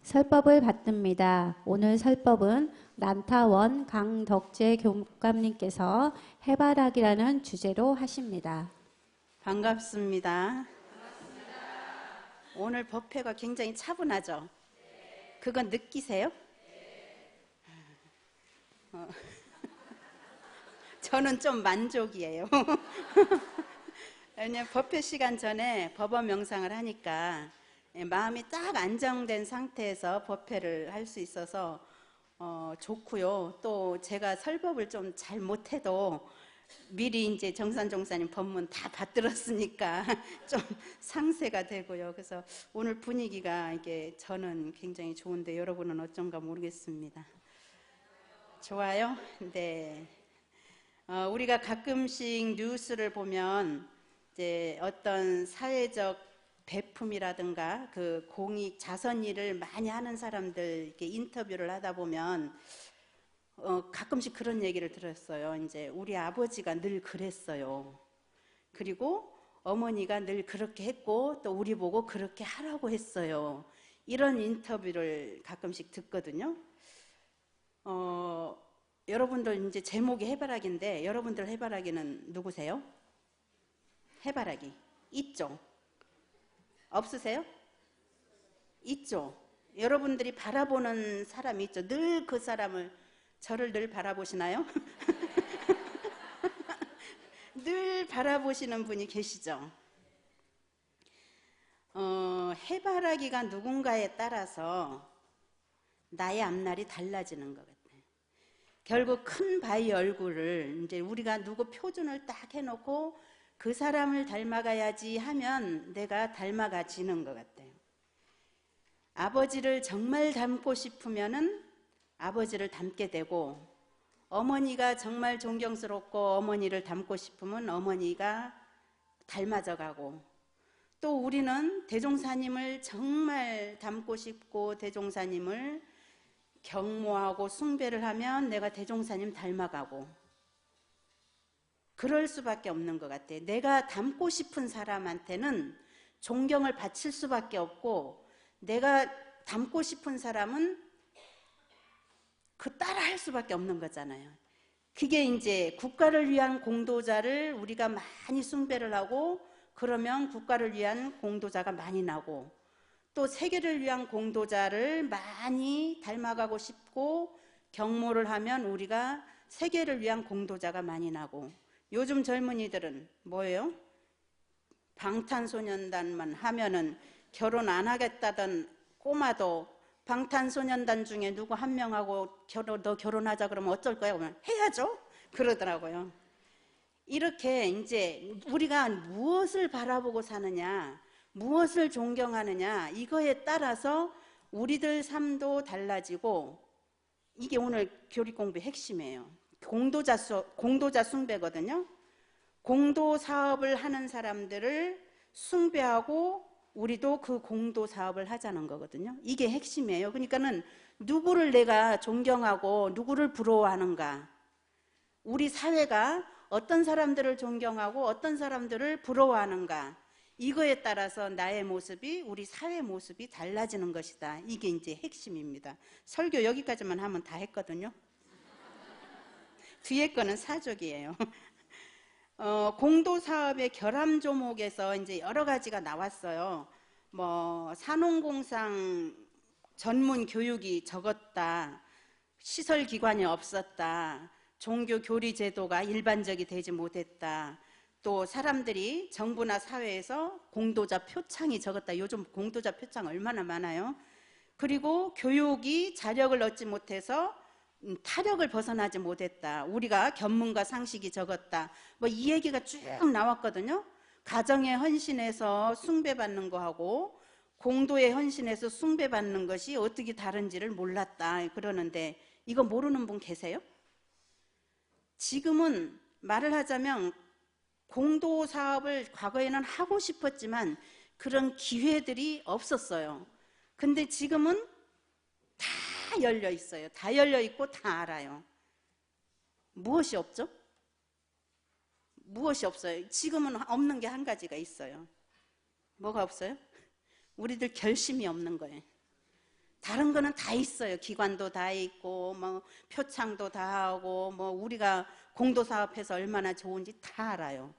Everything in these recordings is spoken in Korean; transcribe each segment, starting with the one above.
설법을 받듭니다. 오늘 설법은 난타원 강덕재 교감님께서 해바라기라는 주제로 하십니다. 반갑습니다. 오늘 법회가 굉장히 차분하죠? 그건 느끼세요? 저는 좀 만족이에요. 왜냐면 법회 시간 전에 법원 명상을 하니까 마음이 딱 안정된 상태에서 법회를 할 수 있어서 좋고요. 또 제가 설법을 좀 잘 못해도 미리 이제 정산 종사님 법문 다 받들었으니까 좀 상세가 되고요. 그래서 오늘 분위기가 이게 저는 굉장히 좋은데 여러분은 어쩐가 모르겠습니다. 좋아요? 네. 우리가 가끔씩 뉴스를 보면 이제 어떤 사회적 배품이라든가 그 공익 자선 일을 많이 하는 사람들 이렇게 인터뷰를 하다 보면 가끔씩 그런 얘기를 들었어요. 이제 우리 아버지가 늘 그랬어요. 그리고 어머니가 늘 그렇게 했고 또 우리 보고 그렇게 하라고 했어요. 이런 인터뷰를 가끔씩 듣거든요. 여러분들 이제 제목이 해바라기인데 여러분들 해바라기는 누구세요? 해바라기 있죠? 없으세요? 있죠? 여러분들이 바라보는 사람이 있죠? 늘 그 사람을 저를 늘 바라보시나요? 늘 바라보시는 분이 계시죠? 해바라기가 누군가에 따라서 나의 앞날이 달라지는 것 같아요. 결국 큰 바위 얼굴을 이제 우리가 누구 표준을 딱 해놓고 그 사람을 닮아가야지 하면 내가 닮아가지는 것 같아요. 아버지를 정말 닮고 싶으면은 아버지를 닮게 되고, 어머니가 정말 존경스럽고 어머니를 닮고 싶으면 어머니가 닮아져 가고, 또 우리는 대종사님을 정말 닮고 싶고 대종사님을 경모하고 숭배를 하면 내가 대종사님 닮아가고, 그럴 수밖에 없는 것 같아요. 내가 닮고 싶은 사람한테는 존경을 바칠 수밖에 없고, 내가 닮고 싶은 사람은 그 따라 할 수밖에 없는 거잖아요. 그게 이제 국가를 위한 공도자를 우리가 많이 숭배를 하고 그러면 국가를 위한 공도자가 많이 나고, 또 세계를 위한 공도자를 많이 닮아가고 싶고 경모를 하면 우리가 세계를 위한 공도자가 많이 나고, 요즘 젊은이들은 뭐예요? 방탄소년단만 하면은 결혼 안 하겠다던 꼬마도 방탄소년단 중에 누구 한 명하고 너 결혼하자 그러면 어쩔 거야? 그러면 해야죠. 그러더라고요. 이렇게 이제 우리가 무엇을 바라보고 사느냐, 무엇을 존경하느냐, 이거에 따라서 우리들 삶도 달라지고, 이게 오늘 교리 공부의 핵심이에요. 공도자 숭배거든요. 공도 사업을 하는 사람들을 숭배하고 우리도 그 공도 사업을 하자는 거거든요. 이게 핵심이에요. 그러니까는 누구를 내가 존경하고 누구를 부러워하는가, 우리 사회가 어떤 사람들을 존경하고 어떤 사람들을 부러워하는가, 이거에 따라서 나의 모습이, 우리 사회 모습이 달라지는 것이다. 이게 이제 핵심입니다. 설교 여기까지만 하면 다 했거든요. 뒤에 거는 사족이에요. 공도사업의 결함 조목에서 이제 여러 가지가 나왔어요. 뭐 산업공상 전문 교육이 적었다, 시설기관이 없었다, 종교 교리 제도가 일반적이 되지 못했다, 또 사람들이 정부나 사회에서 공도자 표창이 적었다. 요즘 공도자 표창 얼마나 많아요. 그리고 교육이 자력을 얻지 못해서 타력을 벗어나지 못했다, 우리가 견문과 상식이 적었다, 뭐 이 얘기가 쭉 나왔거든요. 가정에 헌신해서 숭배받는 거하고 공도에 헌신해서 숭배받는 것이 어떻게 다른지를 몰랐다 그러는데, 이거 모르는 분 계세요? 지금은 말을 하자면 공도 사업을 과거에는 하고 싶었지만 그런 기회들이 없었어요. 근데 지금은 다 열려 있어요. 다 열려 있고 다 알아요. 무엇이 없죠? 무엇이 없어요? 지금은 없는 게 한 가지가 있어요. 뭐가 없어요? 우리들 결심이 없는 거예요. 다른 거는 다 있어요. 기관도 다 있고 뭐 표창도 다 하고 뭐 우리가 공도사업해서 얼마나 좋은지 다 알아요.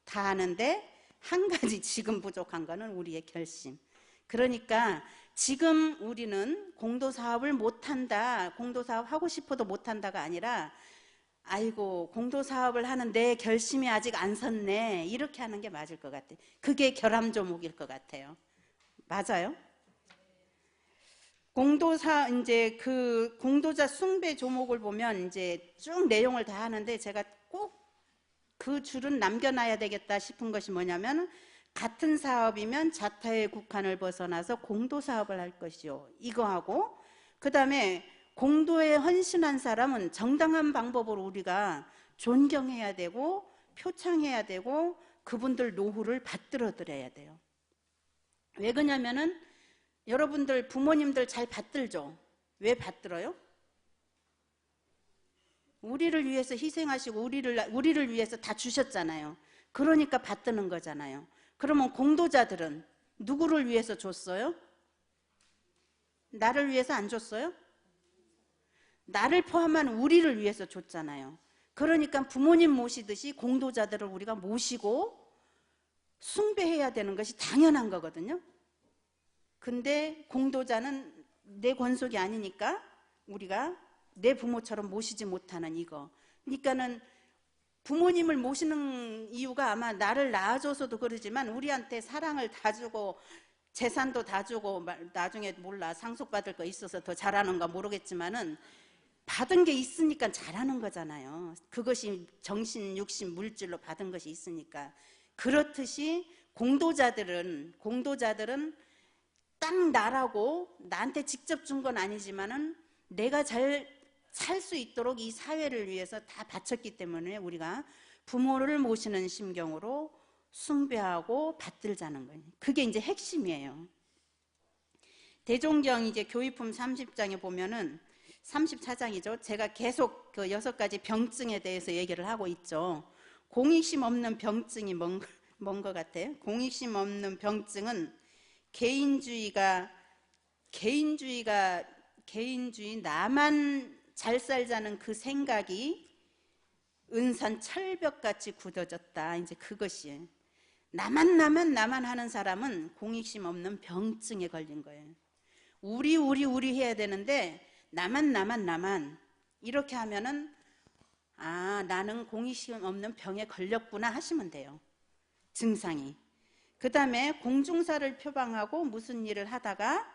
다 아는데 한 가지 지금 부족한 거는 우리의 결심. 그러니까 지금 우리는 공도사업을 못한다, 공도사업 하고 싶어도 못한다가 아니라 아이고 공도사업을 하는 내 결심이 아직 안 섰네, 이렇게 하는 게 맞을 것 같아요. 그게 결함조목일 것 같아요. 맞아요? 공도사 이제 그 공도자 숭배 조목을 보면 이제 쭉 내용을 다 하는데 제가 꼭 그 줄은 남겨놔야 되겠다 싶은 것이 뭐냐면 같은 사업이면 자타의 국한을 벗어나서 공도사업을 할 것이요, 이거하고 그 다음에 공도에 헌신한 사람은 정당한 방법으로 우리가 존경해야 되고 표창해야 되고 그분들 노후를 받들어드려야 돼요. 왜 그러냐면은 여러분들 부모님들 잘 받들죠? 왜 받들어요? 우리를 위해서 희생하시고 우리를 위해서 다 주셨잖아요. 그러니까 받드는 거잖아요. 그러면 공도자들은 누구를 위해서 줬어요? 나를 위해서 안 줬어요? 나를 포함한 우리를 위해서 줬잖아요. 그러니까 부모님 모시듯이 공도자들을 우리가 모시고 숭배해야 되는 것이 당연한 거거든요. 근데 공도자는 내 권속이 아니니까 우리가 내 부모처럼 모시지 못하는 이거. 그러니까는 부모님을 모시는 이유가 아마 나를 낳아줘서도 그러지만 우리한테 사랑을 다 주고 재산도 다 주고 나중에 몰라 상속받을 거 있어서 더 잘하는가 모르겠지만은 받은 게 있으니까 잘하는 거잖아요. 그것이 정신, 육신, 물질로 받은 것이 있으니까. 그렇듯이 공도자들은 딱 나라고 나한테 직접 준 건 아니지만은 내가 잘 살 수 있도록 이 사회를 위해서 다 바쳤기 때문에 우리가 부모를 모시는 심경으로 숭배하고 받들자는 거예요. 그게 이제 핵심이에요. 대종경 이제 교의품 30장에 보면은 34장이죠. 제가 계속 그 6가지 병증에 대해서 얘기를 하고 있죠. 공익심 없는 병증이 뭔 것 같아요? 공익심 없는 병증은 개인주의, 나만 잘 살자는 그 생각이 은산 철벽같이 굳어졌다. 이제 그것이 나만 하는 사람은 공익심 없는 병증에 걸린 거예요. 우리 해야 되는데 나만 이렇게 하면은 아, 나는 공익심 없는 병에 걸렸구나 하시면 돼요. 증상이. 그 다음에 공중사를 표방하고 무슨 일을 하다가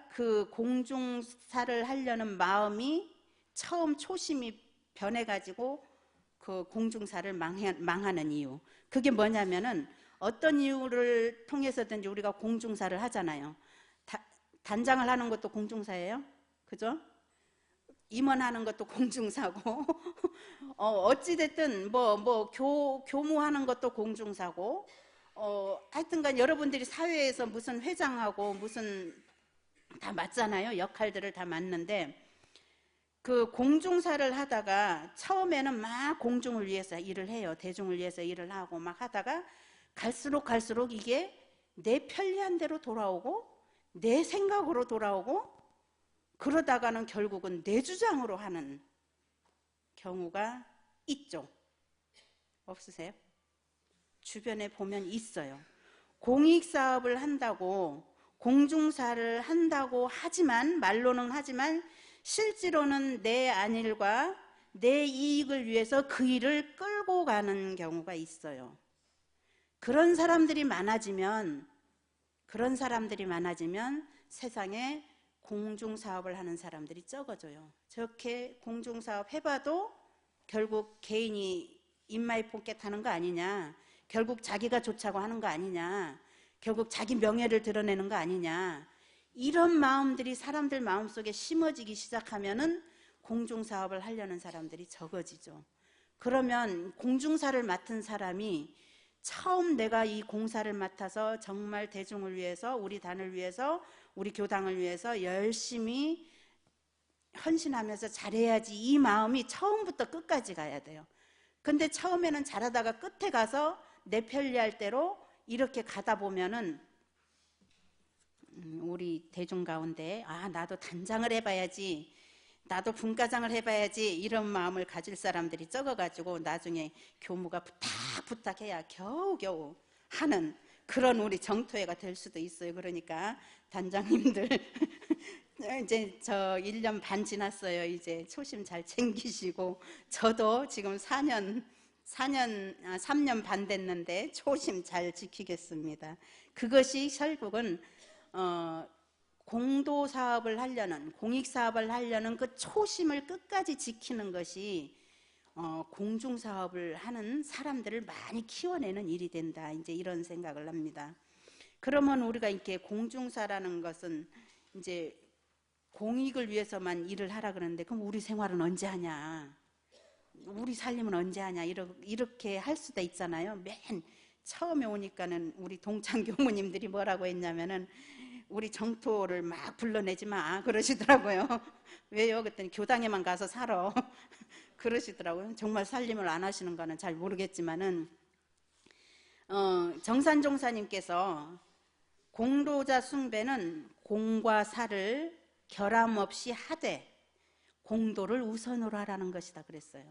그 공중사를 하려는 마음이 처음 초심이 변해가지고 그 공중사를 망하는 이유. 그게 뭐냐면은 어떤 이유를 통해서든지 우리가 공중사를 하잖아요. 단장을 하는 것도 공중사예요. 그죠? 임원하는 것도 공중사고 어찌됐든 교무하는 것도 공중사고 하여튼간 여러분들이 사회에서 무슨 회장하고 무슨 다 맞잖아요. 역할들을 다 맞는데 그 공중사를 하다가 처음에는 막 공중을 위해서 일을 해요. 대중을 위해서 일을 하고 막 하다가 갈수록 이게 내 편리한 대로 돌아오고 내 생각으로 돌아오고 그러다가는 결국은 내 주장으로 하는 경우가 있죠. 없으세요? 주변에 보면 있어요. 공익사업을 한다고 공중사를 한다고 하지만 말로는 하지만 실제로는 내 안일과 내 이익을 위해서 그 일을 끌고 가는 경우가 있어요. 그런 사람들이 많아지면 세상에 공중사업을 하는 사람들이 적어져요. 저렇게 공중사업 해봐도 결국 개인이 입마이 포켓하는 거 아니냐, 결국 자기가 좋자고 하는 거 아니냐, 결국 자기 명예를 드러내는 거 아니냐, 이런 마음들이 사람들 마음속에 심어지기 시작하면은 공중사업을 하려는 사람들이 적어지죠. 그러면 공중사를 맡은 사람이 처음 내가 이 공사를 맡아서 정말 대중을 위해서, 우리 단을 위해서, 우리 교당을 위해서 열심히 헌신하면서 잘해야지, 이 마음이 처음부터 끝까지 가야 돼요. 근데 처음에는 잘하다가 끝에 가서 내 편리할 대로 이렇게 가다 보면은 우리 대중 가운데 나도 단장을 해봐야지, 나도 분과장을 해봐야지 이런 마음을 가질 사람들이 적어가지고 나중에 교무가 부탁해야 겨우겨우 하는 그런 우리 정토회가 될 수도 있어요. 그러니까 단장님들 이제 저 1년 반 지났어요. 이제 초심 잘 챙기시고, 저도 지금 3년 반 됐는데 초심 잘 지키겠습니다. 그것이 결국은 공도 사업을 하려는, 공익 사업을 하려는 그 초심을 끝까지 지키는 것이 공중 사업을 하는 사람들을 많이 키워내는 일이 된다. 이제 이런 생각을 합니다. 그러면 우리가 이렇게 공중사라는 것은 이제 공익을 위해서만 일을 하라 그러는데, 그럼 우리 생활은 언제 하냐? 우리 살림은 언제 하냐? 이렇게 할 수도 있잖아요. 맨 처음에 오니까는 우리 동창 교무님들이 뭐라고 했냐면은 우리 정토를 막 불러내지 마 그러시더라고요. 왜요? 그랬더니 교당에만 가서 살아 그러시더라고요. 정말 살림을 안 하시는 거는 잘 모르겠지만은 정산종사님께서 공로자 숭배는 공과 사를 결함 없이 하되 공도를 우선으로 하라는 것이다 그랬어요.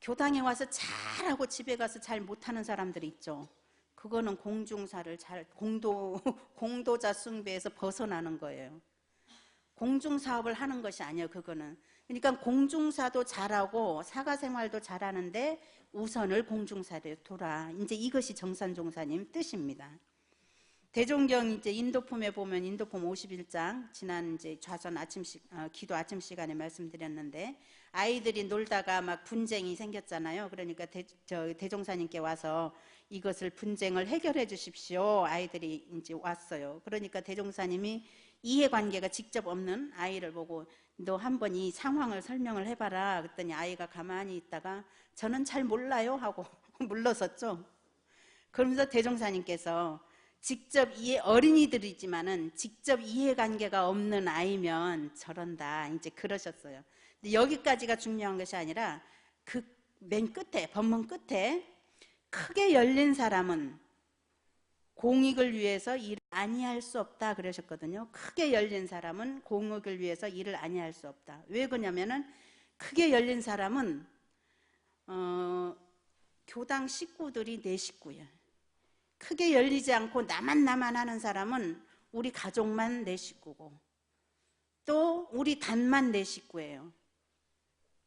교당에 와서 잘하고 집에 가서 잘 못하는 사람들이 있죠. 그거는 공중사를 공도자 숭배에서 벗어나는 거예요. 공중사업을 하는 것이 아니에요. 그거는. 그러니까 공중사도 잘하고 사가생활도 잘하는데 우선을 공중사로 둬라. 이제 이것이 정산종사님 뜻입니다. 대종경 이제 인도품에 보면 인도품 51장 지난 이제 좌선 기도 아침 시간에 말씀드렸는데, 아이들이 놀다가 막 분쟁이 생겼잖아요. 그러니까 대종사님께 와서 이것을 분쟁을 해결해 주십시오. 아이들이 이제 왔어요. 그러니까 대종사님이 이해관계가 직접 없는 아이를 보고 너 한번 이 상황을 설명을 해봐라. 그랬더니 아이가 가만히 있다가 저는 잘 몰라요 하고 물러섰죠. 그러면서 대종사님께서 어린이들이지만은 직접 이해관계가 없는 아이면 저런다 이제 그러셨어요. 근데 여기까지가 중요한 것이 아니라 그 맨 끝에, 법문 끝에 크게 열린 사람은 공익을 위해서 일을 아니할 수 없다 그러셨거든요. 크게 열린 사람은 공익을 위해서 일을 아니할 수 없다. 왜 그러냐면은 크게 열린 사람은 교당 식구들이 내 식구예요. 크게 열리지 않고 나만 하는 사람은 우리 가족만 내 식구고, 또 우리 단만 내 식구예요.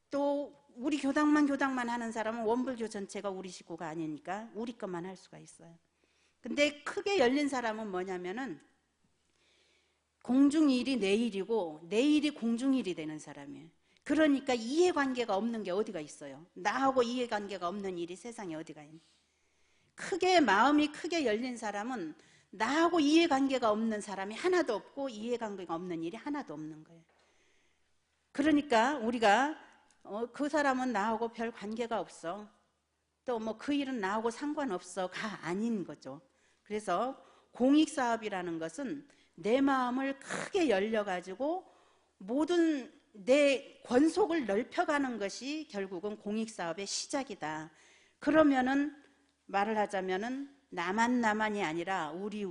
또 우리 교당만 하는 사람은 원불교 전체가 우리 식구가 아니니까 우리 것만 할 수가 있어요. 근데 크게 열린 사람은 뭐냐면은 공중일이 내 일이고 내 일이 공중일이 되는 사람이에요. 그러니까 이해관계가 없는 게 어디가 있어요? 나하고 이해관계가 없는 일이 세상에 어디가 있니? 마음이 크게 열린 사람은 나하고 이해관계가 없는 사람이 하나도 없고 이해관계가 없는 일이 하나도 없는 거예요. 그러니까 우리가 그 사람은 나하고 별 관계가 없어, 또 뭐 그 일은 나하고 상관없어가 아닌 거죠. 그래서 공익사업이라는 것은 내 마음을 크게 열려가지고 모든 내 권속을 넓혀가는 것이 결국은 공익사업의 시작이다. 그러면은 말을 하자면은 나만이 아니라 우리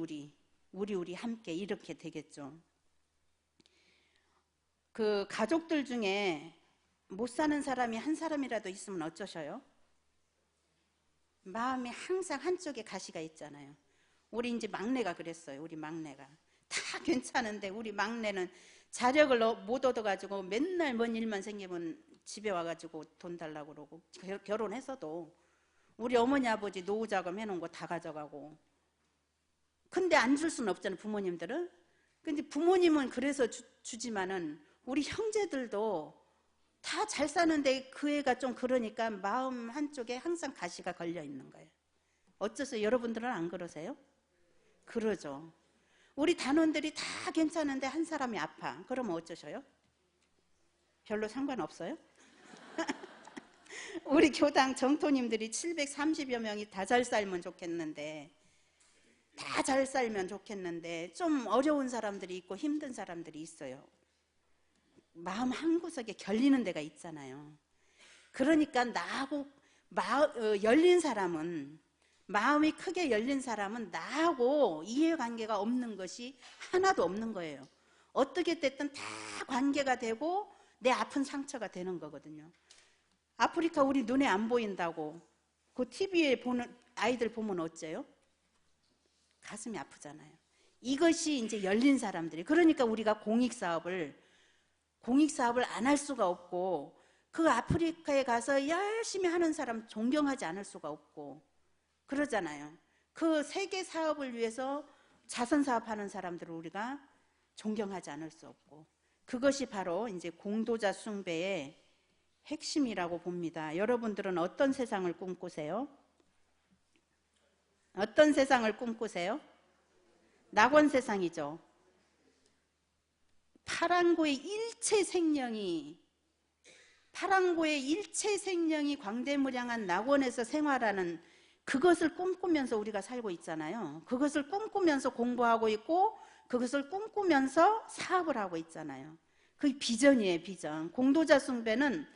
함께 이렇게 되겠죠. 그 가족들 중에 못 사는 사람이 한 사람이라도 있으면 어쩌셔요? 마음이 항상 한쪽에 가시가 있잖아요. 우리 이제 막내가 그랬어요. 우리 막내가 다 괜찮은데 우리 막내는 자력을 못 얻어가지고 맨날 뭔 일만 생기면 집에 와가지고 돈 달라고 그러고, 결혼해서도 우리 어머니 아버지 노후자금 해놓은 거 다 가져가고. 근데 안 줄 수는 없잖아요, 부모님들은. 근데 부모님은 그래서 주지만은 우리 형제들도 다 잘 사는데 그 애가 좀 그러니까 마음 한쪽에 항상 가시가 걸려 있는 거예요. 어째서 여러분들은 안 그러세요? 그러죠. 우리 단원들이 다 괜찮은데 한 사람이 아파. 그러면 어쩌셔요? 별로 상관없어요? 우리 교당 정토님들이 730여 명이 다 잘 살면 좋겠는데, 다 잘 살면 좋겠는데 좀 어려운 사람들이 있고 힘든 사람들이 있어요. 마음 한구석에 결리는 데가 있잖아요. 그러니까 나하고 열린 사람은 마음이 크게 열린 사람은 나하고 이해관계가 없는 것이 하나도 없는 거예요. 어떻게 됐든 다 관계가 되고 내 아픈 상처가 되는 거거든요. 아프리카 우리 눈에 안 보인다고 그 TV에 보는 아이들 보면 어째요? 가슴이 아프잖아요. 이것이 이제 열린 사람들이. 그러니까 우리가 공익사업을 안 할 수가 없고, 그 아프리카에 가서 열심히 하는 사람 존경하지 않을 수가 없고 그러잖아요. 그 세계 사업을 위해서 자선 사업하는 사람들을 우리가 존경하지 않을 수 없고, 그것이 바로 이제 공도자 숭배의 핵심이라고 봅니다. 여러분들은 어떤 세상을 꿈꾸세요? 어떤 세상을 꿈꾸세요? 낙원 세상이죠. 파랑고의 일체 생명이 광대무량한 낙원에서 생활하는 그것을 꿈꾸면서 우리가 살고 있잖아요. 그것을 꿈꾸면서 공부하고 있고, 그것을 꿈꾸면서 사업을 하고 있잖아요. 그게 비전이에요, 비전. 공도자 숭배는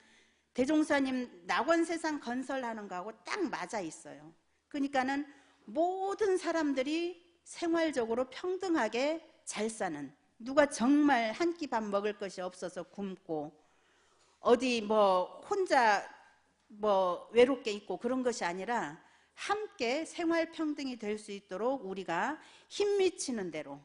대종사님 낙원 세상 건설하는 거하고 딱 맞아 있어요. 그러니까는 모든 사람들이 생활적으로 평등하게 잘 사는, 누가 정말 한 끼 밥 먹을 것이 없어서 굶고 어디 뭐 혼자 뭐 외롭게 있고 그런 것이 아니라 함께 생활 평등이 될 수 있도록 우리가 힘 미치는 대로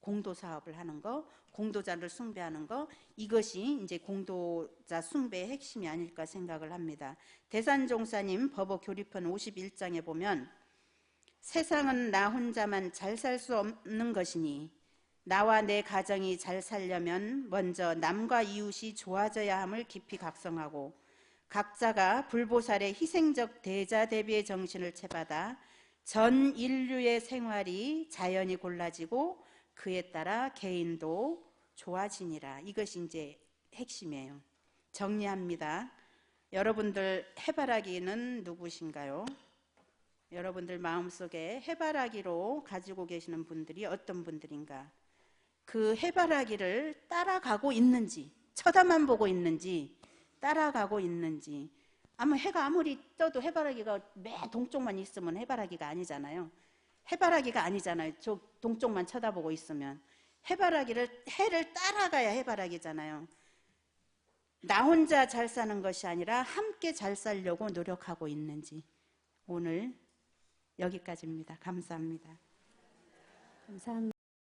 공도 사업을 하는 거, 공도자를 숭배하는 거, 이것이 이제 공도자 숭배의 핵심이 아닐까 생각을 합니다. 대산종사님 법어교리편 51장에 보면 세상은 나 혼자만 잘 살 수 없는 것이니 나와 내 가정이 잘 살려면 먼저 남과 이웃이 좋아져야 함을 깊이 각성하고 각자가 불보살의 희생적 대자 대비의 정신을 채받아 전 인류의 생활이 자연히 골라지고 그에 따라 개인도 좋아지니라. 이것이 이제 핵심이에요. 정리합니다. 여러분들 해바라기는 누구신가요? 여러분들 마음속에 해바라기로 가지고 계시는 분들이 어떤 분들인가? 그 해바라기를 따라가고 있는지, 쳐다만 보고 있는지, 따라가고 있는지. 아마 해가 아무리 떠도 해바라기가 매 동쪽만 있으면 해바라기가 아니잖아요. 해바라기가 아니잖아요. 저 동쪽만 쳐다보고 있으면. 해를 따라가야 해바라기잖아요. 나 혼자 잘 사는 것이 아니라 함께 잘 살려고 노력하고 있는지. 오늘 여기까지입니다. 감사합니다. 감사합니다.